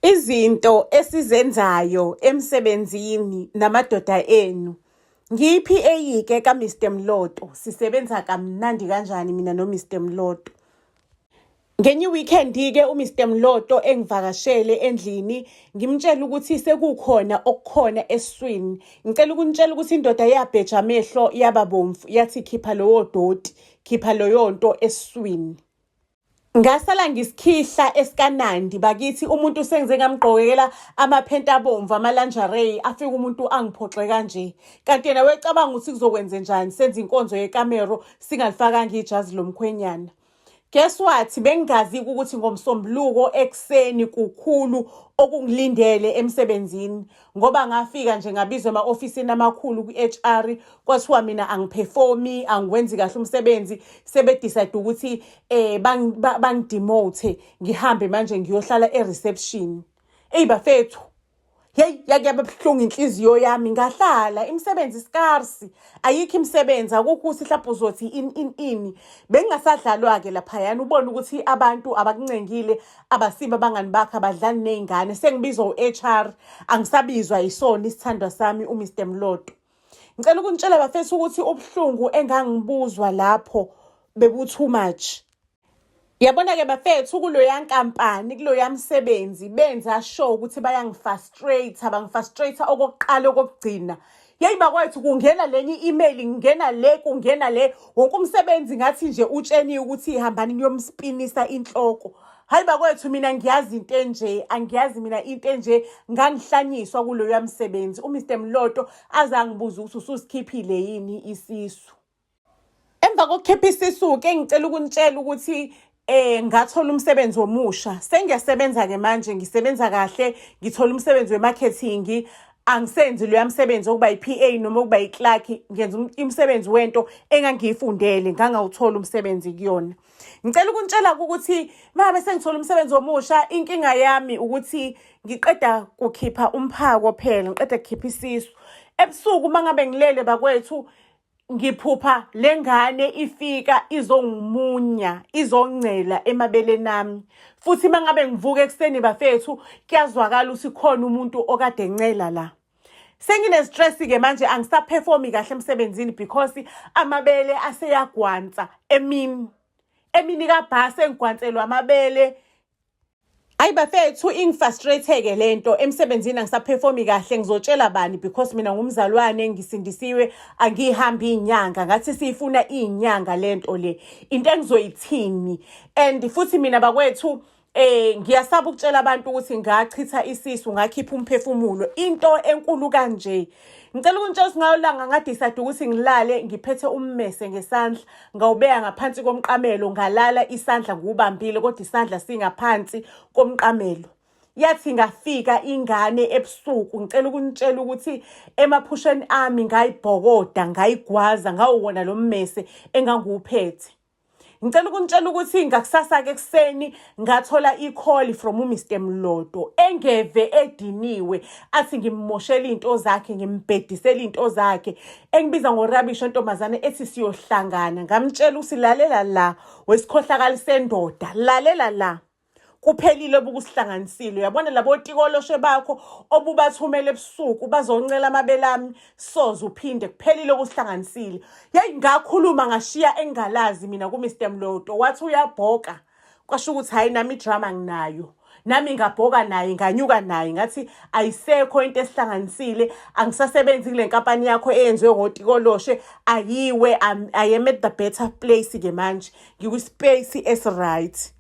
Izinto esizenzayo emsebenzini namadoda enu. Ngiyi-PA-ke kaMr Mloto. Sisebenza kamnandi kanjani mina noMr Mloto. Ngenye weekend-ke uMr Mloto engivakashele endlini, ngimtshela ukuthi sekukhona okukhona esiswini. Ngicela ukunitshela ukuthi indoda yabheja amehlo yaba bomvu, yathi khipha lowo doti, khipha loyo nto esiswini. Ngasala ngisikhihla esikaNandi bakithi umuntu sengize ngamgqokela amaphenti abomvu amalanjare afika umuntu angiphoxe kanje. Kanti yena wecabanga ukuthi kuzokwenze njani senze inkonzo yekamero singalifakanga ijazi lomkhwenyana. Guess what? Bengazi ukuthi ngomsombuluko ekseni kukhulu okungilindele emsebenzini ngoba ngafika nje ngabizwa ema-ofisini amakhulu ku-HR kwathiwa mina angiperformi, angiwenzi kahle umsebenzi, sebedecide ukuthi bangidemote ngihambe manje ngiyohlala e-reception. Ey bafethu, hey yake yabuhlungu inhliziyo yami, ngahlala imisebenzi scarce, ayikho imisebenzi, akukho ukuthi mhlawumbe uzothi ini. Bengingasadlalwa-ke laphayana ubone ukuthi abantu abakuncengile, abasiba abangani bakho, abadlali ney'ngane. Sengibizwa u-HR, angisabizwa yisona isithandwa sami uMr Mloto. Ngicela ukunitshela bafethu ukuthi ubuhlungu engangibuzwa lapho bebu-too much. Yabona-ke bafethu kuloya nkampani, kuloya msebenzi benza sure ukuthi bayangifrustrate, bangifrustrate okokuqala okokugcina. Yeyi bakwethu kungena lenye i-email, ngingena le, kungena le, wonke umsebenzi ngathi nje utsheniwe ukuthi ihambani niyomspinisa inhloko. Hayi bakwethu mina ngiyazi into enje, angiyazi mina into enje, ngangihlanyiswa kuloya msebenzi. uMr Mloto azangibuza ukuthi ususikhiphile yini isisu. Emva kokukhipha isisu-ke ngicela ukunitshela ukuthi ngathola umsebenzi omusha. Sengiyasebenza-ke manje, ngisebenza kahle, ngithola umsebenzi we-marketing. Angisenzi loya msebenzi okuba yi-PA noma okuba yi-clerk, ngenza umsebenzi wento engangiyifundele, ngangawuthola umsebenzi kuyona. Ngicela ukunitshela ukuthi mabe sengithola umsebenzi omusha, inkinga yami ukuthi ngiqeda kukhipha umphako phela, ngiqeda kukhipha isisu. Ebusuku uma ngabe ngilele bakwethu, ngiphupha lengane ifika izongimunya, izongcela emabeleni ami. Futhi mangabe ngivuka ekseni bafethu, kuyazwakala ukuthi khona umuntu okade encela la. Sengine stress-ke manje, angisaperformi kahle emsebenzini because amabele aseyagwansa emini kabhasi engigwanselwa amabele. Hayi bafethu, ingifrustrate-ke lento emsebenzini, angisaperformi kahle. Ngizotshela bani because mina ngumzalwane, ngisindisiwe, angihambi inyanga, ngathi siyifuna inyanga lento le. Into engizoyithini? And futhi mina bakwethu ngiyasaba ukutshela abantu ukuthi ngachitha isisu, ngakhipha umphefumulo, into enkulu kanje. Ngicela ukunitshela ukuthi ngayolanga ngadecide ukuthi ngilale ngiphethe ummese ngesandla, ngawubeka ngaphansi komqamelo, ngalala isandla ngubambile kodwa isandla singaphansi komqamelo. Yathi ngafika ingane ebusuku, ngicela ukunitshela ukuthi emaphusheni ami ngayibhokoda, ngayigwaza, ngawuwona lo mmese engangiwuphethe. Ngicela ukunitshela ukuthi ngakusasa-ke ekseni ngathola i-call from uMr Mloto engeve ediniwe, athi ngimmoshela iy'nto zakhe, ngimbhedisela iy'nto zakhe, engibiza ngorabisho ntombazane ethi siyohlangana. Ngamtshela ukuthi lalela la wesikhohlakali sendoda, lalela la, kuphelile obukusihlanganisile. Uyabona labo tikoloshe bakho obubathumela ebusuku bazoncela amabele ami, soze uphinde, kuphelile okusihlanganisile. Yeyi ngakhuluma ngashiya engalazi mina kuMr Mloto, wathi uyabhoka. Kwasho ukuthi hayi nami idrama nginayo, nami ngabhoka naye, nganyuka naye, ngathi ayisekho into esihlanganisile, angisasebenzi kule nkampani yakho eyenziwe ngotikoloshe, ayiwe, I am at the better place-ke manje, ngikwispace esi-right.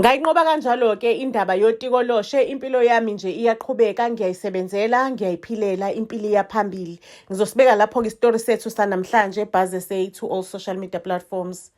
Ngayinqoba kanjalo-ke indaba yotikoloshe, impilo yami nje iyaqhubeka, ngiyayisebenzela, ngiyayiphilela, impilo iyaphambili. Ngizosibeka lapho-ke isitori sethu sanamhlanje, Buzz SA to all social media platforms.